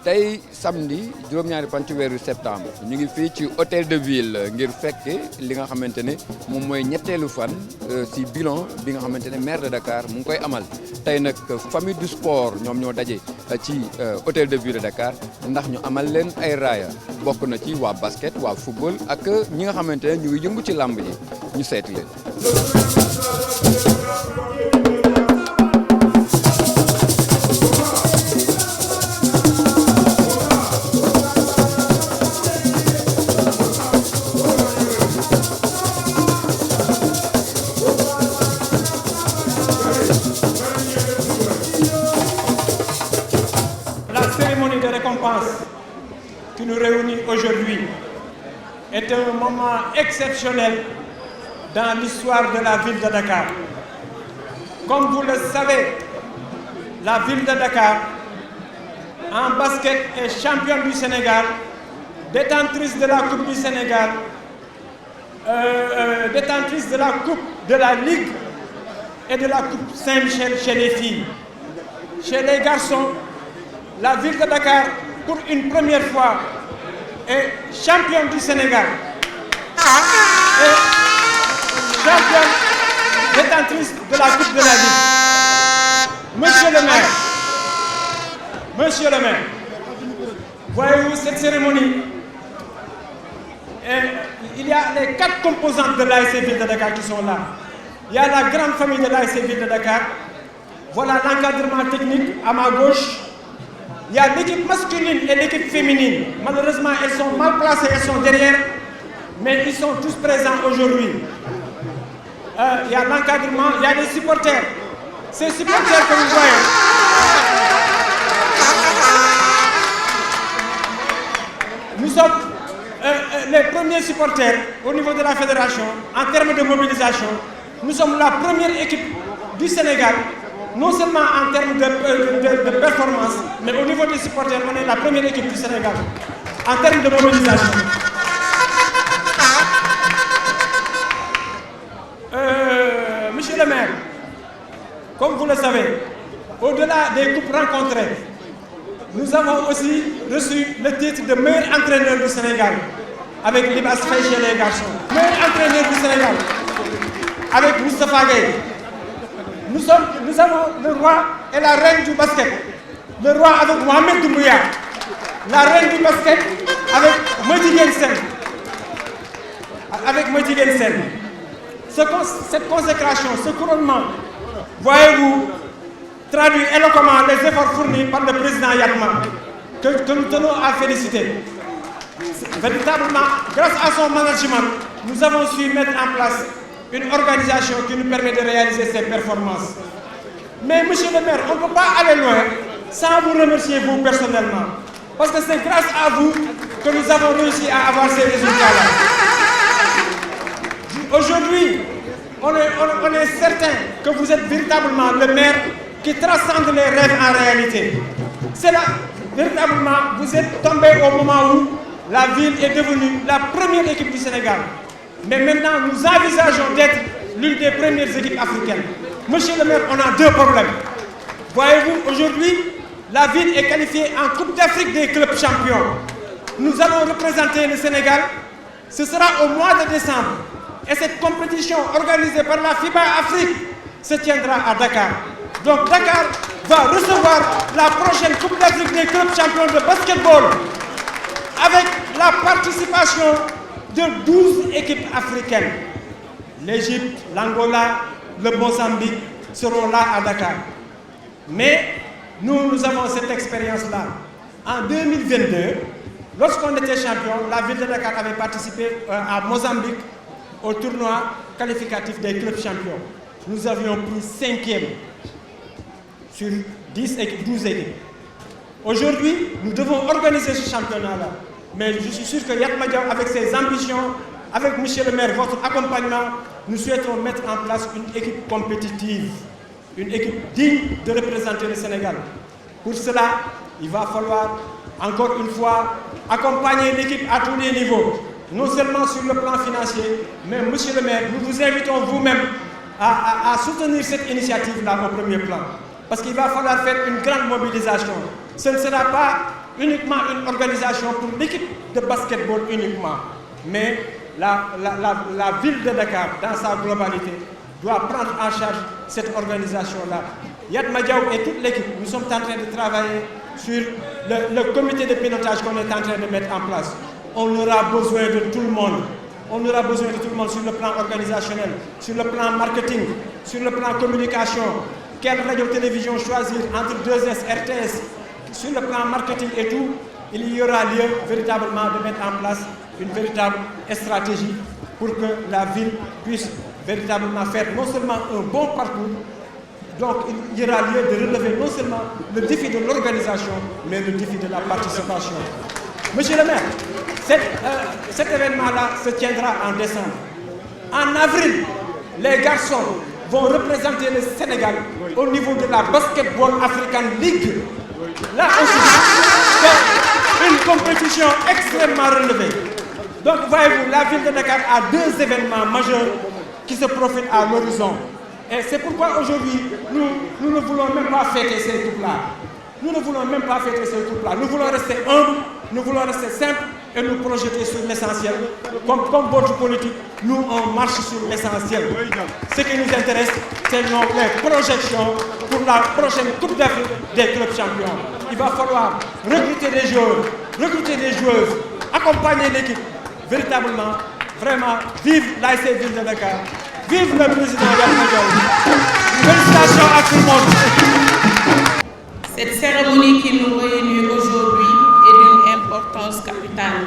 tey samedi juróom-ñaari fan ci weeru septembre ñu ngi fii ci hôtel de ville ngir fekke li nga xamante ne moom mooy ñetteelu fan si bilan bi nga xamante ne maire de Dakar mu ngi koy amal tey nag famille du sport ñoom ñoo daje ci hôtel de ville de Dakar ndax ñu amal leen ay raaya bokk na ci waa basket waa football ak ñi nga xamante ne ñu ngi yëngu ci làmb ji ñu seeti leen. Qui nous réunit aujourd'hui est un moment exceptionnel dans l'histoire de la ville de Dakar. Comme vous le savez, la ville de Dakar, en basket, est championne du Sénégal, détentrice de la Coupe du Sénégal, détentrice de la Coupe de la Ligue et de la Coupe Saint-Michel chez les filles. Chez les garçons, la ville de Dakar, pour une première fois, est championne du Sénégal et championne détentrice de la Coupe de la Ligue. Monsieur le maire, voyez-vous cette cérémonie, il y a les 4 composantes de l'ASC Ville de Dakar qui sont là. Il y a la grande famille de l'ASC Ville de Dakar. Voilà l'encadrement technique à ma gauche. Il y a l'équipe masculine et l'équipe féminine. Malheureusement, elles sont mal placées, elles sont derrière, mais ils sont tous présents aujourd'hui. Il y a l'encadrement, il y a les supporters. Ces supporters que vous voyez, nous sommes les premiers supporters au niveau de la fédération en termes de mobilisation. Nous sommes la première équipe du Sénégal. Non seulement en termes de performance, mais au niveau des supporters, on est la première équipe du Sénégal en termes de mobilisation. Monsieur le maire, comme vous le savez, au-delà des coupes rencontrées, nous avons aussi reçu le titre de meilleur entraîneur du Sénégal avec Libas Faye chez les garçons. Meilleur entraîneur du Sénégal avec Moustapha Gueye. Nous avons le roi et la reine du basket. Le roi avec Mohamed Doumbouya. La reine du basket avec Modiguel Sen. Cette consécration, ce couronnement, voyez-vous, traduit éloquemment les efforts fournis par le président Yatma, que nous tenons à féliciter. Véritablement, grâce à son management, nous avons su mettre en place une organisation qui nous permet de réaliser ces performances. Mais monsieur le maire, on ne peut pas aller loin sans vous remercier vous personnellement. Parce que c'est grâce à vous que nous avons réussi à avoir ces résultats-là. Aujourd'hui, on est certain que vous êtes véritablement le maire qui transcende les rêves en réalité. C'est là, véritablement, vous êtes tombé au moment où la ville est devenue la première équipe du Sénégal. Mais maintenant, nous envisageons d'être l'une des premières équipes africaines. Monsieur le maire, on a 2 problèmes. Voyez-vous, aujourd'hui, la ville est qualifiée en Coupe d'Afrique des clubs champions. Nous allons représenter le Sénégal. Ce sera au mois de décembre. Et cette compétition organisée par la FIBA Afrique se tiendra à Dakar. Donc Dakar va recevoir la prochaine Coupe d'Afrique des clubs champions de basketball avec la participation de 12 équipes africaines. L'Égypte, l'Angola, le Mozambique seront là à Dakar. Mais nous avons cette expérience-là. En 2022, lorsqu'on était champion, la ville de Dakar avait participé à Mozambique au tournoi qualificatif des clubs champions. Nous avions pris 5e sur 12 équipes. Aujourd'hui, nous devons organiser ce championnat-là. Mais je suis sûr que Yatma Diaw, avec ses ambitions, avec monsieur le maire, votre accompagnement, nous souhaitons mettre en place une équipe compétitive, une équipe digne de représenter le Sénégal. Pour cela, il va falloir, encore une fois, accompagner l'équipe à tous les niveaux. non seulement sur le plan financier, mais monsieur le maire, nous vous invitons vous-même à soutenir cette initiative-là au premier plan. Parce qu'il va falloir faire une grande mobilisation. Ce ne sera pas uniquement une organisation pour l'équipe de basketball uniquement, mais la ville de Dakar, dans sa globalité, doit prendre en charge cette organisation-là. Yatma Diaw et toute l'équipe, nous sommes en train de travailler sur le comité de pilotage qu'on est en train de mettre en place. On aura besoin de tout le monde. On aura besoin de tout le monde sur le plan organisationnel, sur le plan marketing, sur le plan communication. Quelle radio-télévision choisir entre 2S, RTS, sur le plan marketing et tout, il y aura lieu véritablement de mettre en place une véritable stratégie pour que la ville puisse véritablement faire non seulement un bon parcours, donc il y aura lieu de relever non seulement le défi de l'organisation, mais le défi de la participation. Monsieur le maire, cet événement-là se tiendra en décembre. En avril, les garçons vont représenter le Sénégal au niveau de la Basketball African League. Là aussi, c'est une compétition extrêmement relevée. Donc, voyez-vous, la ville de Dakar a deux événements majeurs qui se profitent à l'horizon. Et c'est pourquoi aujourd'hui, nous ne voulons même pas fêter ces troupes-là. Nous ne voulons même pas fêter ces troupes-là. Nous voulons rester humbles, nous voulons rester simples et nous projeter sur l'essentiel. Comme votre politique, nous, on marche sur l'essentiel. Ce qui nous intéresse, c'est les projections pour la prochaine Coupe d'Afrique des clubs champions. Il va falloir recruter des joueurs, recruter des joueuses, accompagner l'équipe. Véritablement, vraiment, vive l'ASC Ville de Dakar, vive le président Yatma Diaw. Félicitations à tout le monde. Cette cérémonie qui nous réunit aujourd'hui est d'une importance capitale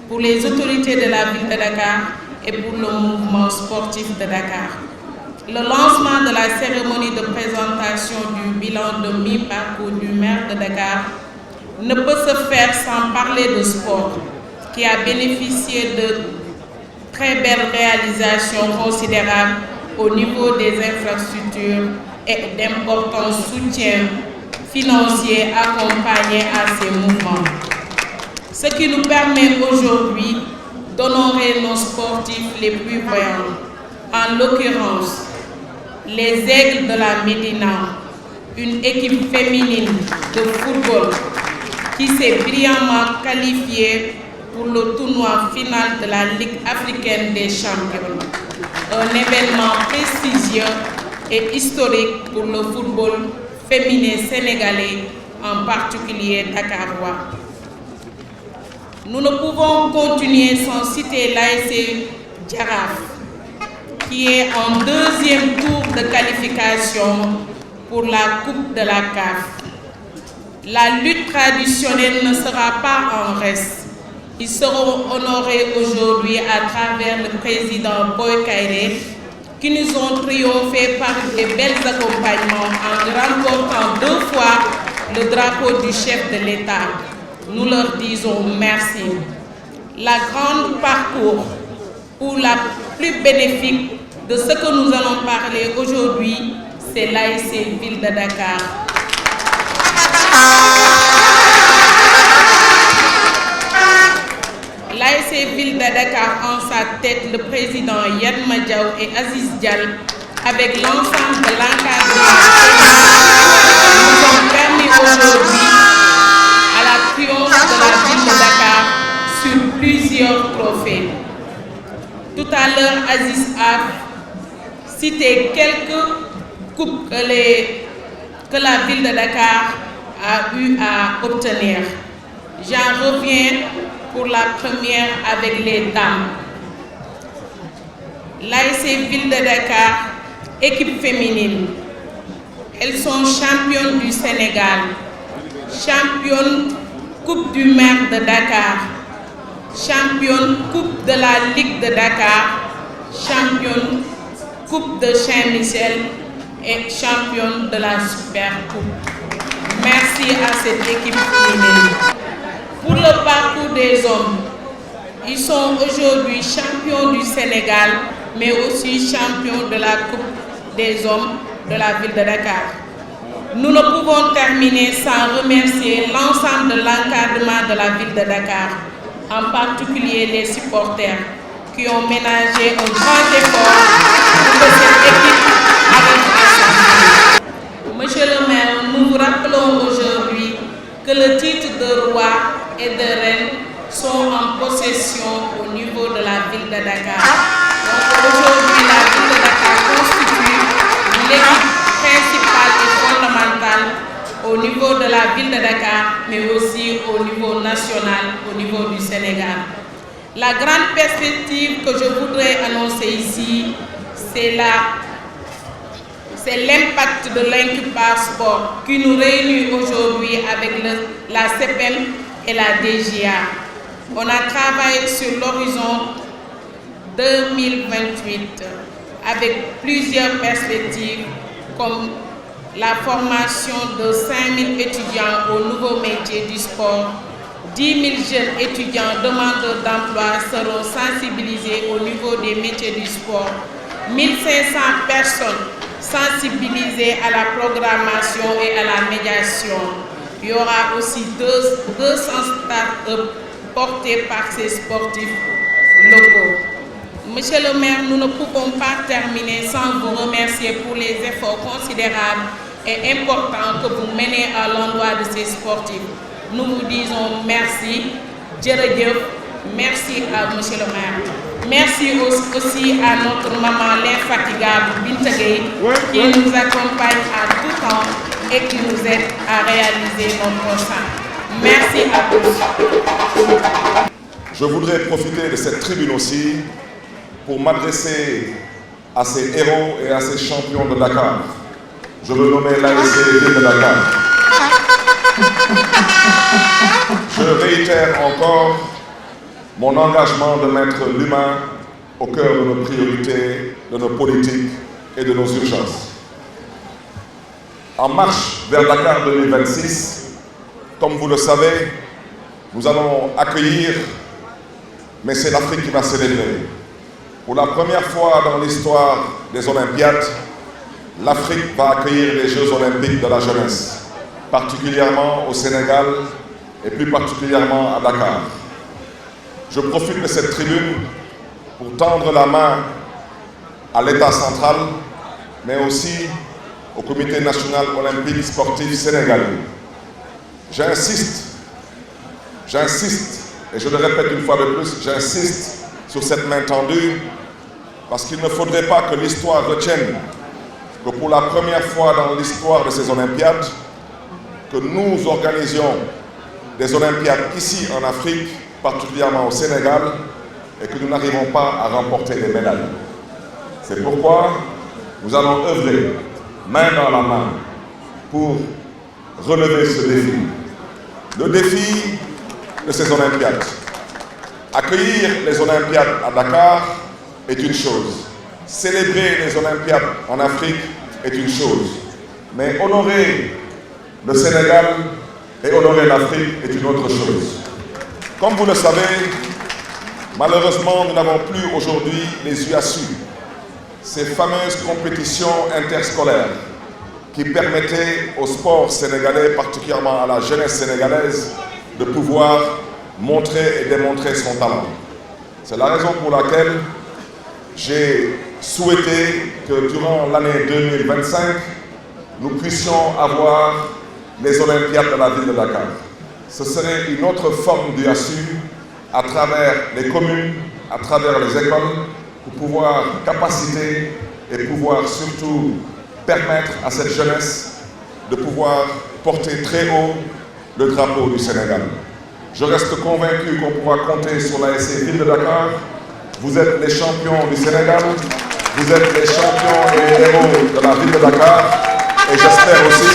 pour les autorités de la ville de Dakar et pour le mouvement sportif de Dakar. Le lancement de la cérémonie de présentation du bilan de mi-parcours du maire de Dakar ne peut se faire sans parler de sport, qui a bénéficié de très belles réalisations considérables au niveau des infrastructures et d'importants soutiens financiers accompagnés à ces mouvements. Ce qui nous permet aujourd'hui d'honorer nos sportifs les plus voyants, en l'occurrence les Aigles de la Médina, une équipe féminine de football qui s'est brillamment qualifiée pour le tournoi final de la Ligue africaine des champions, un événement prestigieux et historique pour le football féminin sénégalais, en particulier dakarois. Nous ne pouvons continuer sans citer l'ASC Jaraaf, qui est en deuxième tour de qualification pour la Coupe de la CAF. La lutte traditionnelle ne sera pas en reste. Ils seront honorés aujourd'hui à travers le président Boy Kairé, qui nous ont triomphé par de bels accompagnements en remportant 2 fois le drapeau du chef de l'État. Nous leur disons merci. La grande parcours ou la plus bénéfique de ce que nous allons parler aujourd'hui, c'est l'ASC Ville de Dakar. L'ASC Ville de Dakar en sa tête, le président Yatma Diaw et Aziz Dial, avec l'ensemble de l'encadrement, nous ont permis aujourd'hui à la triomphe de la Ville de Dakar sur plusieurs trophées. Tout à l'heure, Aziz a cité quelques coupes que la Ville de Dakar a eu à obtenir. J'en reviens pour la première avec les dames. L'ASC Ville de Dakar, équipe féminine, elles sont championnes du Sénégal, championnes Coupe du maire de Dakar, championne Coupe de la Ligue de Dakar, championne Coupe de Saint-Michel et championne de la Super Coupe. Merci à cette équipe féminine. Pour le parcours des hommes, ils sont aujourd'hui champions du Sénégal, mais aussi champions de la Coupe des hommes de la ville de Dakar. Nous ne pouvons terminer sans remercier l'ensemble de l'encadrement de la ville de Dakar, en particulier les supporters, qui ont ménagé un grand effort pour que cette équipe arrive à son but. Monsieur le maire, nous vous rappelons aujourd'hui que le titre de roi et de reine sont en possession au niveau de la ville de Dakar. Donc aujourd'hui, la ville de Dakar constitue l'équipe principale et fondamentale au niveau de la ville de Dakar, mais aussi au niveau national, au niveau du Sénégal. La grande perspective que je voudrais annoncer ici, c'est l'impact de l'Incubar Sport qui nous réunit aujourd'hui avec la CEPEM et la DGA. On a travaillé sur l'horizon 2028 avec plusieurs perspectives comme la formation de 5000 étudiants au nouveau métier du sport. 10 000 jeunes étudiants demandeurs d'emploi seront sensibilisés au niveau des métiers du sport. 1500 personnes sensibilisées à la programmation et à la médiation. Il y aura aussi 200 start-up portés par ces sportifs locaux. Monsieur le maire, nous ne pouvons pas terminer sans vous remercier pour les efforts considérables et importants que vous menez à l'endroit de ces sportifs. Nous vous disons merci, Djeredjeuf, merci à monsieur le maire. Merci aussi à notre maman l'infatigable Binta Gueye, qui nous accompagne à tout temps et qui nous aide à réaliser nos prochains. Merci à tous. Je voudrais profiter de cette tribune aussi pour m'adresser à ces héros et à ces champions de Dakar. Je veux nommer l'ASC Ville de Dakar. Je réitère encore mon engagement de mettre l'humain au cœur de nos priorités, de nos politiques et de nos urgences. En marche vers Dakar 2026, comme vous le savez, nous allons accueillir, mais c'est l'Afrique qui va célébrer. Pour la première fois dans l'histoire des Olympiades, l'Afrique va accueillir les Jeux Olympiques de la jeunesse, particulièrement au Sénégal et plus particulièrement à Dakar. Je profite de cette tribune pour tendre la main à l'État central, mais aussi au Comité national olympique sportif sénégalais. J'insiste, et je le répète une fois de plus, j'insiste sur cette main tendue, parce qu'il ne faudrait pas que l'histoire retienne que pour la première fois dans l'histoire de ces Olympiades, que nous organisions des Olympiades ici en Afrique, particulièrement au Sénégal, et que nous n'arrivons pas à remporter des médailles. C'est pourquoi nous allons œuvrer main dans la main pour relever ce défi. Le défi de ces Olympiades. Accueillir les Olympiades à Dakar est une chose. Célébrer les Olympiades en Afrique est une chose. Mais honorer le Sénégal et honorer l'Afrique est une autre chose. Comme vous le savez, malheureusement, nous n'avons plus aujourd'hui les UASU, ces fameuses compétitions interscolaires qui permettaient au sport sénégalais, particulièrement à la jeunesse sénégalaise, de pouvoir montrer et démontrer son talent. C'est la raison pour laquelle j'ai souhaité que durant l'année 2025, nous puissions avoir les Olympiades de la ville de Dakar. Ce serait une autre forme d'UASU à travers les communes, à travers les écoles, pour pouvoir capaciter et pouvoir surtout permettre à cette jeunesse de pouvoir porter très haut le drapeau du Sénégal. Je reste convaincu qu'on pourra compter sur l'ASC Ville de Dakar. Vous êtes les champions du Sénégal, vous êtes les champions et les héros de la ville de Dakar, et j'espère aussi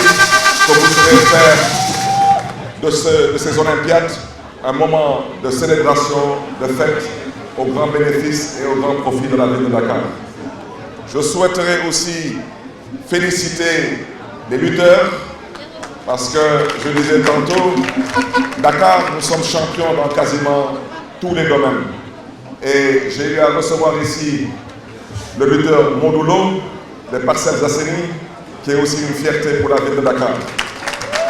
que vous saurez faire de ces Olympiades un moment de célébration, de fête, au grand bénéfice et au grand profit de la ville de Dakar. Je souhaiterais aussi féliciter les lutteurs, parce que, je disais tantôt, Dakar, nous sommes champions dans quasiment tous les domaines. Et j'ai eu à recevoir ici le lutteur Modulo, des Parcelles Assainies, qui est aussi une fierté pour la ville de Dakar.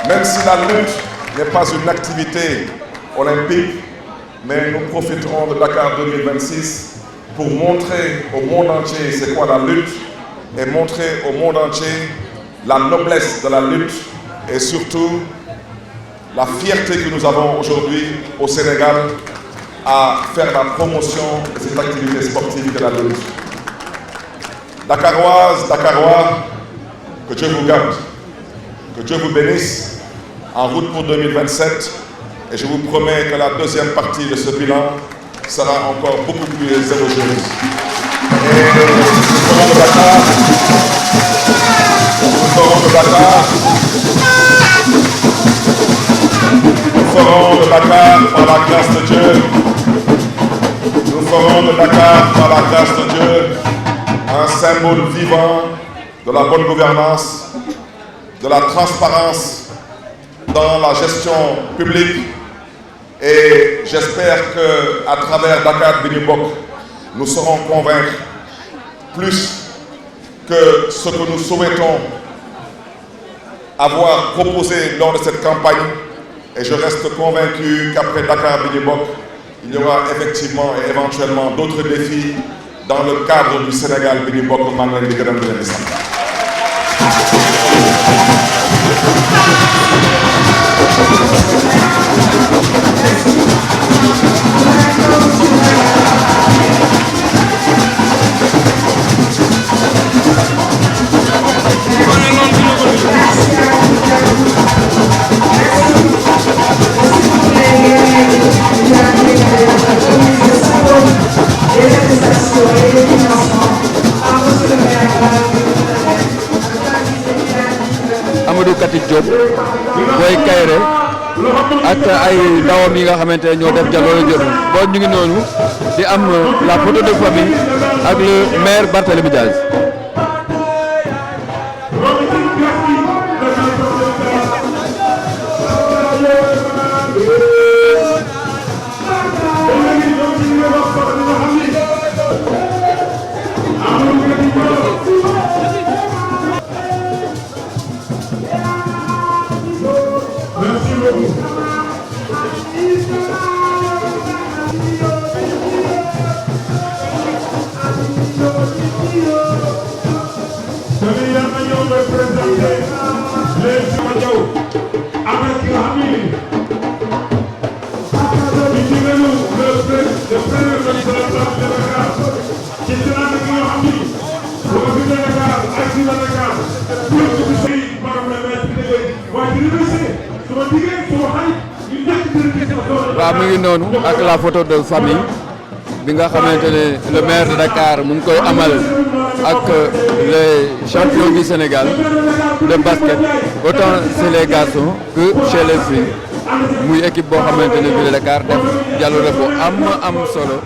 Même si la lutte n'est pas une activité olympique, mais nous profiterons de Dakar 2026 pour montrer au monde entier c'est quoi la lutte et montrer au monde entier la noblesse de la lutte et surtout la fierté que nous avons aujourd'hui au Sénégal à faire la promotion de cette activité sportive de la lutte. Dakaroises, Dakarois, que Dieu vous garde, que Dieu vous bénisse, en route pour 2027, et je vous promets que la deuxième partie de ce bilan sera encore beaucoup plus élogieuse. Et nous ferons de Dakar, nous ferons de Dakar par la grâce de Dieu, nous ferons de Dakar par la grâce de Dieu un symbole vivant de la bonne gouvernance, de la transparence dans la gestion publique. Et j'espère qu'à travers Dakar Bi Ñu Bokk, nous saurons convaincre plus que ce que nous souhaitons avoir proposé lors de cette campagne. Et je reste convaincu qu'après Dakar Bi Ñu Bokk, il y aura effectivement et éventuellement d'autres défis dans le cadre du Sénégal Bi Ñu Bokk. maa ngi leen di gërëm di leen di sant. Amadou Kati Diop Boy Kayre ak ay ndawam yi nga xamante ne ñoo def jaloore jotul bon ñu ngi noonu di am la photo de famille ak le maire Barthélémy Diaz. waaw mu ngi noonu ak la photo de famille bi nga xamante ne le maire de Dakar mu ngi koy amal ak les champions du Sénégal de basket autant chez les garçons que chez les filles muy équipe boo xamante ne ville de Dakar def jàllale bu am solo.